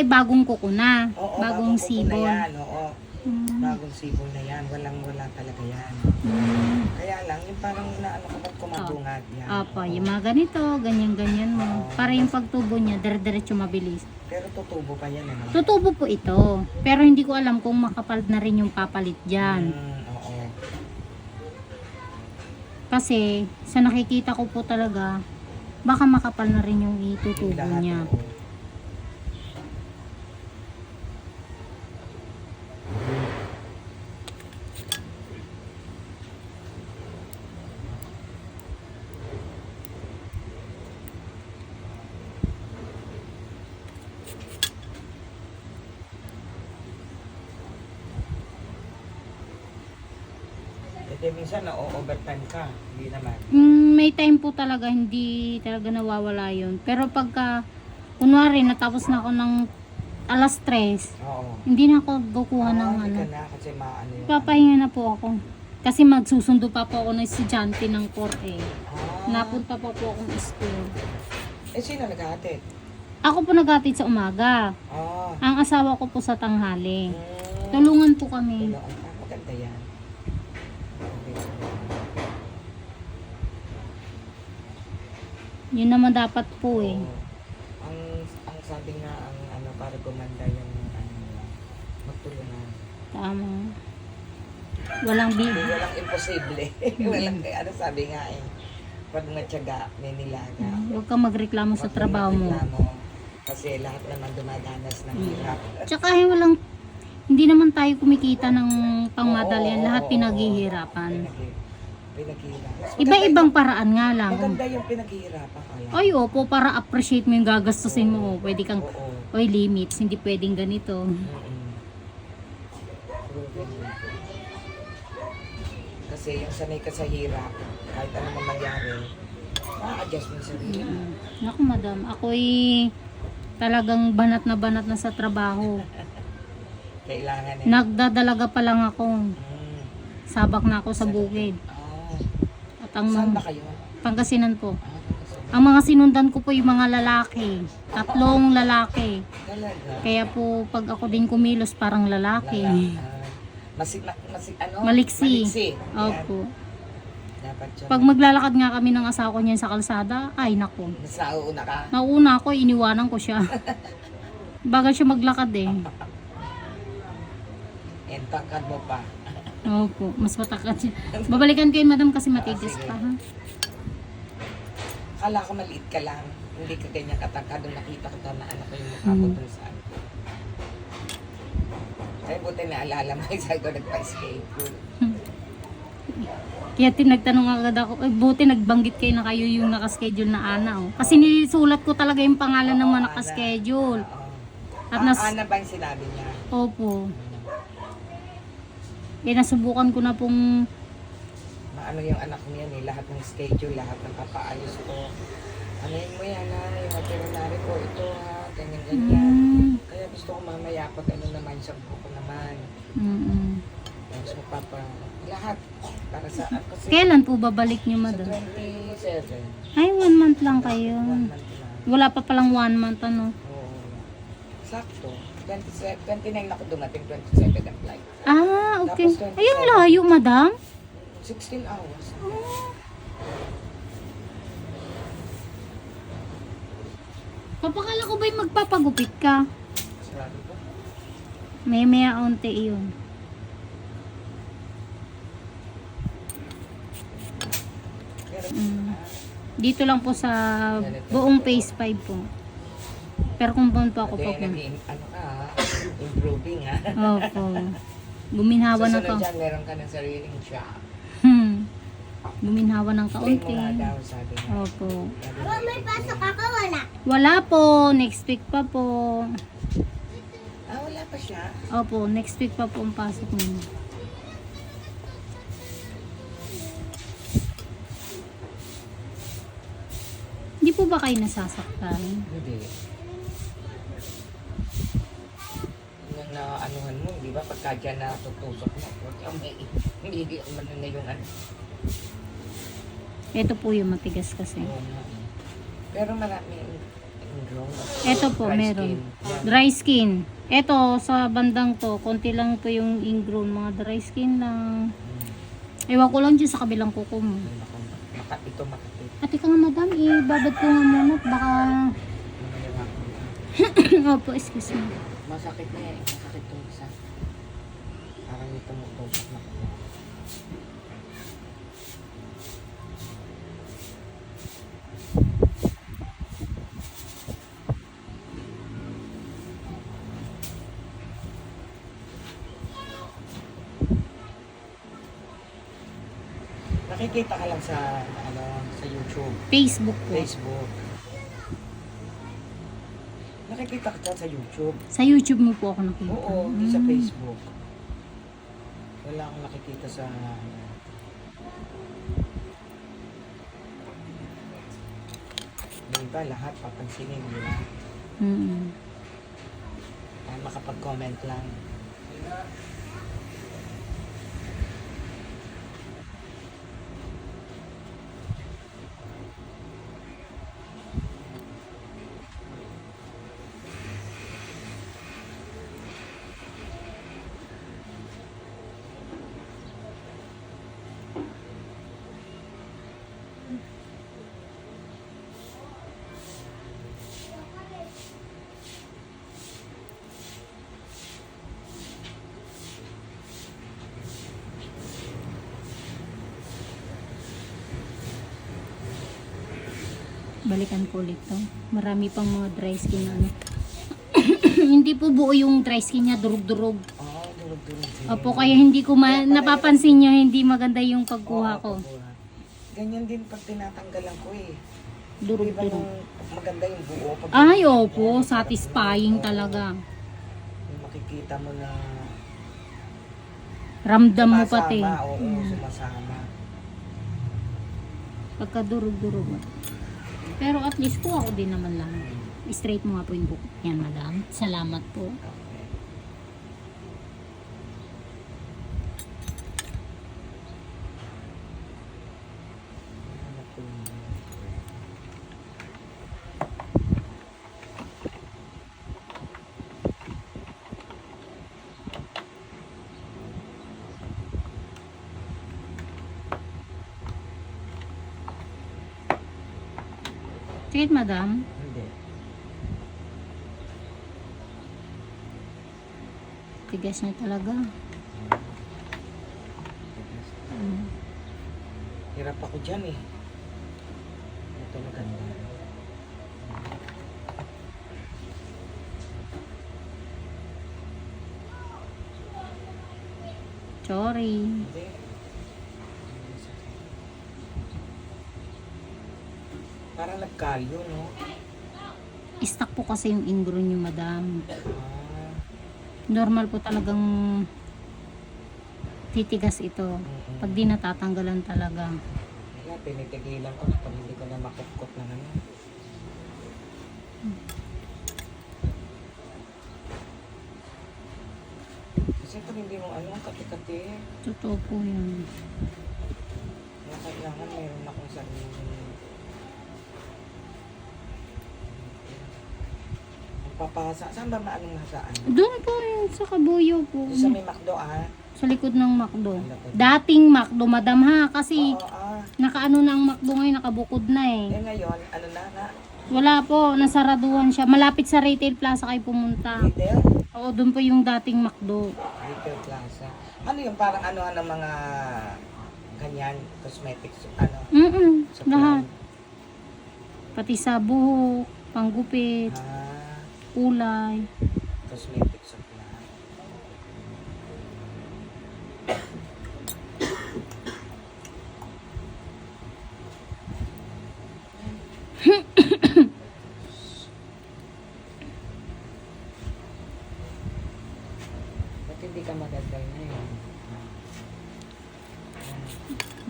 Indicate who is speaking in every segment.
Speaker 1: Ay, bagong kuko na.
Speaker 2: Oo,
Speaker 1: Bagong
Speaker 2: kuko na
Speaker 1: sibol.
Speaker 2: yan, oo.
Speaker 1: Mm.
Speaker 2: Bagong sibol na yan. Wala talaga yan. Kaya lang, yung parang naano ko ba't kumabungad yan.
Speaker 1: Opo, yung mga ganito, ganyan-ganyan mo.
Speaker 2: Oo.
Speaker 1: Para yung pagtubo niya, dire-diretso mabilis.
Speaker 2: Pero tutubo pa yan, ano?
Speaker 1: Tutubo po ito. Pero hindi ko alam kung makapal na rin yung papalit dyan.
Speaker 2: Oo.
Speaker 1: Kasi, sa nakikita ko po talaga, baka makapal na rin yung itutubo
Speaker 2: Yung lahat,
Speaker 1: niya.
Speaker 2: oo. Kasi minsan na-overtime ka, hindi naman.
Speaker 1: May time po talaga, hindi talaga nawawala yun. Pero pagka, kunwari, natapos na ako ng alas 3,
Speaker 2: Oo.
Speaker 1: hindi na ako kukuha ng
Speaker 2: Hindi
Speaker 1: ano.
Speaker 2: ka na kasi maano yun.
Speaker 1: Papahinga na po ako. Kasi magsusundo pa po ako ng estudyante ng 4A.
Speaker 2: Ah.
Speaker 1: Napunta pa po akong school.
Speaker 2: Sino naghahatid?
Speaker 1: Ako po naghatid sa umaga.
Speaker 2: Ah.
Speaker 1: Ang asawa ko po sa tanghali.
Speaker 2: Mm.
Speaker 1: Tulungan po kami.
Speaker 2: Maganda yan.
Speaker 1: Yun naman dapat po eh.
Speaker 2: Oo. Ang sabi nga, ang ano, para gumanda yung ano, magtulungan.
Speaker 1: Tama. Walang
Speaker 2: Walang imposible. Walang, ano sabi nga eh, pag natyaga, may nilaga.
Speaker 1: Huwag kang magreklamo sa
Speaker 2: Huwag
Speaker 1: trabaho
Speaker 2: kang
Speaker 1: mo.
Speaker 2: magreklamo. Kasi lahat naman dumadanas ng hirap.
Speaker 1: Tsaka hindi naman tayo kumikita ng pangmadalian.
Speaker 2: Oo,
Speaker 1: Lahat
Speaker 2: oo,
Speaker 1: pinaghihirapan.
Speaker 2: Pinaghihirapan.
Speaker 1: Iba-ibang paraan nga lang.
Speaker 2: Maganda yung pinaghihirapan kaya.
Speaker 1: Ay, opo, para appreciate mo yung gagastusin mo. Pwede kang,
Speaker 2: Oo.
Speaker 1: oy, limits, hindi pwedeng ganito.
Speaker 2: Kasi yung sanay ka sa hirap, kahit ano man mangyari, ma-adjust mo yung sarili.
Speaker 1: Naku, madam, ako'y talagang banat na sa trabaho.
Speaker 2: Kailangan eh.
Speaker 1: Nagdadalaga pa lang ako. Sabak na ako sa bukid.
Speaker 2: Ah.
Speaker 1: At ang
Speaker 2: Saan ba kayo?
Speaker 1: Pangasinan po.
Speaker 2: Ah,
Speaker 1: Ang mga sinundan ko po yung mga lalaki. 3 lalaki.
Speaker 2: talaga.
Speaker 1: Kaya po pag ako din kumilos parang lalaki. Maliksi.
Speaker 2: Yan.
Speaker 1: Opo.
Speaker 2: Dapat siya.
Speaker 1: Pag maglalakad nga kami ng asawa ko niyan sa kalsada, ay nako.
Speaker 2: Sa una ka.
Speaker 1: Nauna ako, iniwanan ko siya. Bagal siya maglakad eh.
Speaker 2: Entakad mo pa.
Speaker 1: Opo, mas matakad siya. Babalikan ko yun, madam, kasi matigas
Speaker 2: sige.
Speaker 1: pa. Ha?
Speaker 2: Kala ko maliit ka lang. Hindi ka ganyan katangkad. Nung nakita ko na anak ko yung mukha ko dun sa ano. Kaya buti naalala mo yung sabi ko nagpa-schedule.
Speaker 1: Kaya nagtanong agad ako, buti nagbanggit kayo na kayo yung nakaschedule na Ana. Oh. Kasi nisulat ko talaga yung pangalan ng mga nakaschedule. At
Speaker 2: Ana ba yung sinabi niya?
Speaker 1: Opo. Eh, nasubukan ko na pong
Speaker 2: Maano yung anak niya eh, lahat ng schedule, lahat ng papaayos ko. Ano yun mo yan ha, yung veterinary ko, ito ha, ganyan-ganyan. Kaya gusto ko mamaya pag ano naman, sa buko naman. Tapos magpapa, lahat. Para sa, kasi
Speaker 1: Kailan po babalik niyo,
Speaker 2: sa
Speaker 1: madam?
Speaker 2: 27.
Speaker 1: Ay, 1 month lang kayo.
Speaker 2: 1 month na.
Speaker 1: Wala pa palang 1 month, ano?
Speaker 2: Oo. Sakto. 29 ako dumating, 27 ang flight.
Speaker 1: Ah, okay.
Speaker 2: Tapos 27.
Speaker 1: Ay, ang layo, madam.
Speaker 2: 16 hours.
Speaker 1: Papakala ko ba'y magpapagupit ka?
Speaker 2: Sabi ko.
Speaker 1: May onte yun.
Speaker 2: Pero,
Speaker 1: Dito lang po sa buong phase 5 po. Pero kung po ako po.
Speaker 2: ano ka ha, improving ha.
Speaker 1: Opo. Guminhawa na
Speaker 2: Susunod
Speaker 1: to.
Speaker 2: dyan, meron ka ng sariling shop.
Speaker 1: Guminhawa ng
Speaker 2: Play mo
Speaker 1: kaunti.
Speaker 2: nga daw, sabi nga.
Speaker 1: Opo.
Speaker 2: May pasok ako.
Speaker 1: Wala po. Next week pa po.
Speaker 2: Wala pa siya.
Speaker 1: Opo. Next week pa po ang pasok niyo. Hindi po ba kayo nasasaktan?
Speaker 2: Hindi. Yung naanuhan mo, di ba? Pagka dyan na tutusok mo, hindi man na yung ano.
Speaker 1: Ito po yung matigas kasi.
Speaker 2: Pero marami, Ingrown.
Speaker 1: Ito po,
Speaker 2: Dry
Speaker 1: meron.
Speaker 2: skin. Yan.
Speaker 1: Dry skin. Ito, sa bandang to, konti lang po yung ingrown. Mga dry skin lang. Ewan ko lang dyan sa kabilang kuko mo.
Speaker 2: Ito makati.
Speaker 1: Ate ka nga madam, ibabad ko nga muna. Baka... Opo, excuse me.
Speaker 2: Masakit na eh. Masakit itong isa. Parang may tumutusok na ko. Nakikita ka lang sa sa YouTube,
Speaker 1: Facebook po.
Speaker 2: Facebook. Nakikita ka dyan sa YouTube.
Speaker 1: Sa YouTube mo po ako nakita.
Speaker 2: Oo, di sa Facebook. Wala akong nakikita sa yung iba, lahat papansinin nila.
Speaker 1: Mm.
Speaker 2: Makapag-comment lang.
Speaker 1: Balikan ko ulit to. Marami pang mga dry skin na ano. Hindi po buo yung dry skin niya, durug-durug.
Speaker 2: Oo, durog-durog.
Speaker 1: Opo, kaya hindi ko napapansin nyo, hindi maganda yung pagkuha ko.
Speaker 2: Pagkuha. Ganyan din pag tinatanggalan ko eh. Di ba
Speaker 1: Durug-durug.
Speaker 2: nung maganda yung buo? Pag
Speaker 1: Ay, opo, satisfying talaga.
Speaker 2: Yung makikita mo na
Speaker 1: Ramdam mo pati.
Speaker 2: Oo, sumasama.
Speaker 1: Pagka durug-durug. Pero at least po ako din naman lang. Straight mo nga po yung buhok. Yan, madam. Salamat po.
Speaker 2: Okay. Ano po yun?
Speaker 1: Straight, madam.
Speaker 2: Hindi.
Speaker 1: Tigas niya talaga.
Speaker 2: Hirap ako dyan eh. Ito maganda.
Speaker 1: Sorry.
Speaker 2: Hindi. Parang nagkalyo, no?
Speaker 1: Stuck po kasi yung ingrown niyo, madam.
Speaker 2: Ah,
Speaker 1: Normal po talagang titigas ito. Pag di natatanggalan talaga.
Speaker 2: kaya tinitigilan ko na pag hindi ko na makukot na ano. Kasi pag hindi mo ano, kati-kati,
Speaker 1: Totoo po yun.
Speaker 2: kaya kailangan meron akong sariling magpapasa. Saan ba maanong nasaan?
Speaker 1: Doon po yun sa Kabuyo po.
Speaker 2: Sa may McDo ah.
Speaker 1: Sa likod ng McDo. Dating McDo, madam ha. Kasi
Speaker 2: Oo ah.
Speaker 1: nakaano na ang McDo ngayon, nakabukod na eh.
Speaker 2: Eh ngayon, ano na?
Speaker 1: Wala po, nasaraduhan siya. Malapit sa retail plaza kayo pumunta.
Speaker 2: Retail?
Speaker 1: Oo, doon po yung dating McDo.
Speaker 2: Retail plaza. Ano yung parang ano ng mga ganyan, cosmetics, ano?
Speaker 1: Lahat.
Speaker 2: Supply?
Speaker 1: Pati sa buhok, panggupit,
Speaker 2: Ah,
Speaker 1: kulay.
Speaker 2: cosmetic supply. Ba't hindi ka madaldal na yun?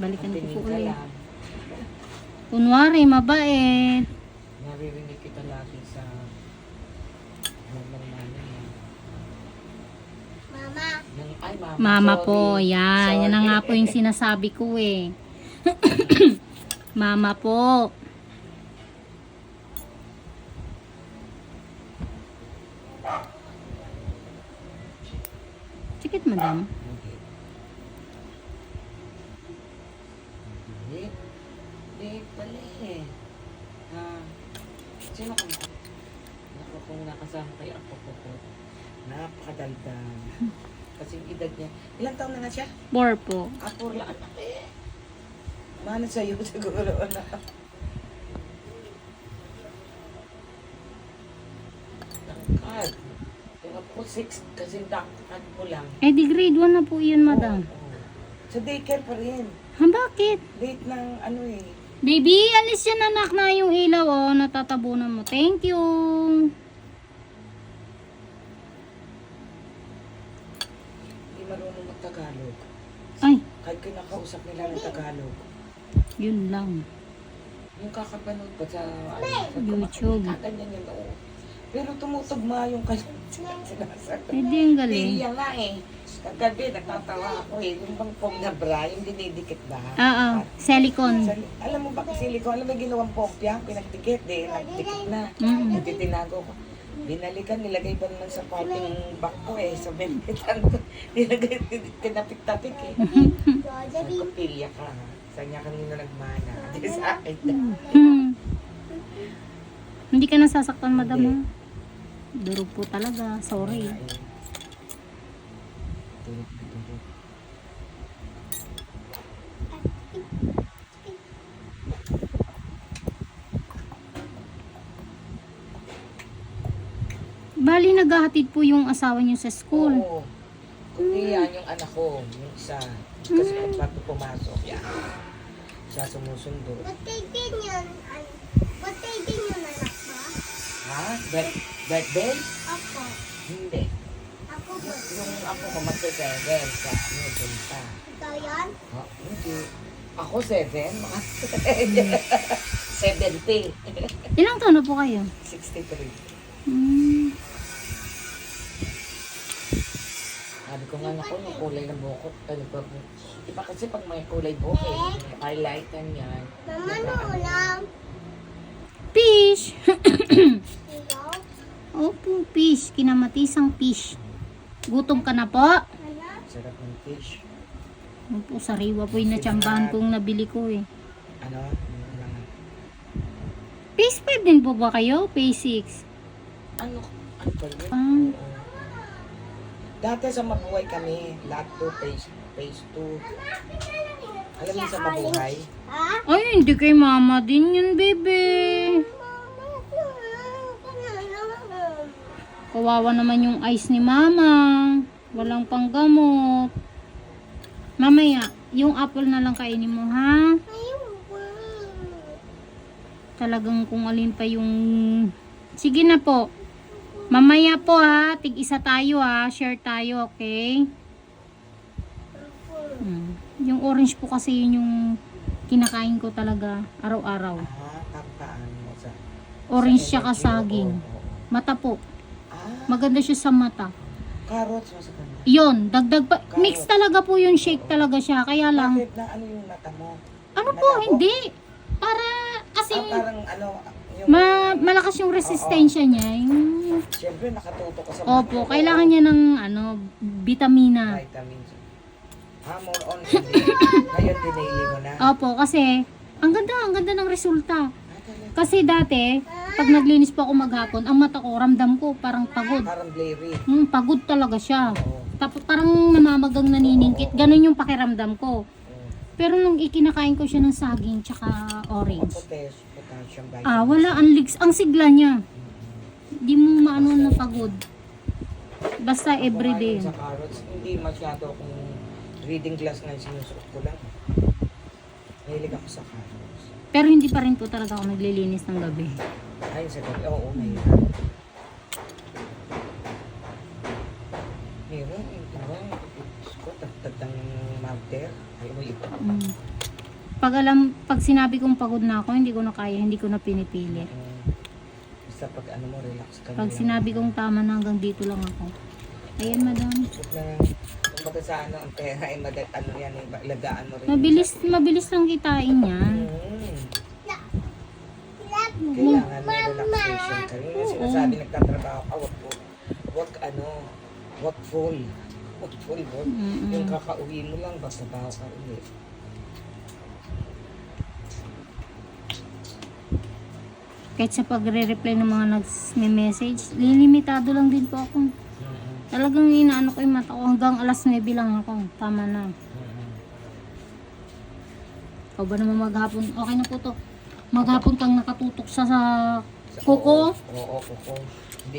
Speaker 1: Balikan ko
Speaker 2: Tingin
Speaker 1: po
Speaker 2: ka
Speaker 1: ulit.
Speaker 2: lang.
Speaker 1: Kunwari, mabait.
Speaker 2: Naririnig kita lagi sa Ay, mama.
Speaker 1: Mama
Speaker 2: Sorry.
Speaker 1: po, yan.
Speaker 2: Sorry.
Speaker 1: Yan na nga po yung sinasabi ko eh. Mama po. Sikit, madam.
Speaker 2: Hindi. Hindi. Hindi pala eh. Sino ka ba? Naku, kung nakasama kayo ako po. Napakadaldal. Kasi yung edad niya. Ilang taon na siya?
Speaker 1: 4 po.
Speaker 2: Puro lang anak eh. Mana sa'yo siguro na. Tangkad. Yung ako 6 kasi tangkad ko lang.
Speaker 1: Eh, di grade 1 na po yun, madam.
Speaker 2: Oo. Sa daycare pa rin.
Speaker 1: Ha, bakit?
Speaker 2: Late ng ano eh.
Speaker 1: Baby, alis yan anak na yung ilaw, oh. Natatabunan mo. Thank you.
Speaker 2: Hindi marunong mag-Tagalog.
Speaker 1: Ay,
Speaker 2: Kahit kinakausap nila ng Tagalog.
Speaker 1: yun lang.
Speaker 2: Yung kakapanood pa sa
Speaker 1: YouTube.
Speaker 2: Kaganyan yun oo. Pero tumutugma yung kanyang sinasagot.
Speaker 1: Eh, di ang galing.
Speaker 2: Iya nga eh. Kagabi, nagtatawa ako eh. Yung bang foam na bra, yung dinidikit ba?
Speaker 1: Oo, silicone.
Speaker 2: Alam mo ba kasi silicone, alam mo yung ginawang popya, pinagdikit eh, nagdikit na.
Speaker 1: Mm.
Speaker 2: Titinago ko. Binalikan, nilagay ba naman sa parting back ko eh, sa belitan ko. Nilagay, tinapik-tapik eh. Sabi ko, pilya ka ha. Sa niya kanino nagmana. Di sa akin.
Speaker 1: Hmm. Hindi ka nasasaktan, madam, ha? Duro po talaga. Sorry. Bali, naghahatid po yung asawa niyo sa school.
Speaker 2: Oo. Kundi yan yung anak ko, yung isa. Kasi pag pumasok, yan. Siya sumusundo.
Speaker 3: Birthday din yun. Birthday din yun, anak mo?
Speaker 2: Ha? Birthday?
Speaker 3: Ako.
Speaker 2: Hindi.
Speaker 3: Ako po.
Speaker 2: Yung ako ko magsa-7 sa ano, dun pa.
Speaker 3: Ikaw yun?
Speaker 2: Ha? Hindi. Ako 7? 70.
Speaker 1: Ilang taon na po kayo?
Speaker 2: 63.
Speaker 1: Hmm.
Speaker 2: Sabi ko nga naku, yung kulay ng buhok. Ano ba? Iba kasi pag may kulay buhok eh. Highlightan yan.
Speaker 3: Mama, no lang.
Speaker 1: Fish!
Speaker 3: Ikaw?
Speaker 1: Opo, fish. Kinamatisang fish. Gutom ka na po?
Speaker 3: Ano?
Speaker 2: Sarap ng fish.
Speaker 1: Opo, sariwa po yung natsambahan kong nabili ko eh.
Speaker 2: Ano?
Speaker 1: Phase 5 din po ba kayo? Phase 6?
Speaker 2: Ano? Ano ba yun?
Speaker 1: Ah.
Speaker 2: Oo. Dati sa Mabuhay kami, lahat 2, phase 2. Alam mo sa Mabuhay?
Speaker 3: Ha?
Speaker 1: Ay, hindi kay mama din yun, bebe. Kawawa naman yung eyes ni mama. Walang panggamot. Mamaya, yung apple na lang kainin mo, ha? Talagang kung alin pa yung... Sige na po. Mamaya po ha, tig-isa tayo ha, share tayo, okay? Yung orange po kasi yun yung kinakain ko talaga araw-araw.
Speaker 2: Tapaan mo sa...
Speaker 1: Orange siya
Speaker 2: energy,
Speaker 1: kasaging.
Speaker 2: oo.
Speaker 1: Mata po.
Speaker 2: Ah,
Speaker 1: Maganda siya sa mata.
Speaker 2: carrots mo sa kanya.
Speaker 1: Yun, dagdag pa. Mix talaga po yung shake talaga siya. Kaya lang,
Speaker 2: Bakit na ano yung mata mo?
Speaker 1: ano po,
Speaker 2: Nalabo?
Speaker 1: hindi. Para, kasi
Speaker 2: Parang ano, yung...
Speaker 1: malakas yung resistensya niya. Yung,
Speaker 2: Siyempre, nakatuto ka sa
Speaker 1: opo, kailangan niya ng vitamina.
Speaker 2: vitamins. More on ngayon, dinaili mo na.
Speaker 1: Opo, kasi ang ganda ng resulta.
Speaker 2: Talaga,
Speaker 1: Kasi dati, pag naglinis po ako maghapon, ang mata ko, ramdam ko, parang pagod.
Speaker 2: parang blurry.
Speaker 1: Pagod talaga siya.
Speaker 2: Oo.
Speaker 1: Tapos parang namamagang naniningkit. Ganon yung pakiramdam ko. Pero nung ikinakain ko siya ng saging tsaka orange,
Speaker 2: Potassium, vitamin.
Speaker 1: wala, ang sigla niya. Hindi mo maano na pagod. Basta everyday.
Speaker 2: Sa carrots, hindi masyado akong reading glass na sinusuot ko lang. Mahilig ako sa carrots.
Speaker 1: Pero hindi pa rin po talaga ako naglilinis ng gabi.
Speaker 2: Ayun sa gabi, oo, mahirap. Meron, ko, tagtag ng marker. Ayaw mo iba.
Speaker 1: Pag sinabi kong pagod na ako, hindi ko na kaya, hindi ko na pinipili.
Speaker 2: Basta pag ano mo, relax ka na
Speaker 1: Pag
Speaker 2: lang.
Speaker 1: sinabi kong tama na hanggang dito lang ako. Ayan, madam.
Speaker 2: Huwag na, kumbaga sa ano, ang pera ay ano yan, ilagaan mo rin.
Speaker 1: Mabilis lang kitain yan.
Speaker 2: Kailangan may relaxation ka rin. Yung sinasabi, nagtatrabaho ka, wag full. full mo. Yung kakauwi mo lang, basta tao ka ulit.
Speaker 1: Kahit sa pagre-reply ng mga nag-message, limitado lang din po ako. Talagang inaano ko yung mata ko hanggang alas 9 lang ako. Tama na. Ikaw ba naman maghapon? Okay na po to. Maghapon kang nakatutok sa kuko.
Speaker 2: Oo, kuko. Hindi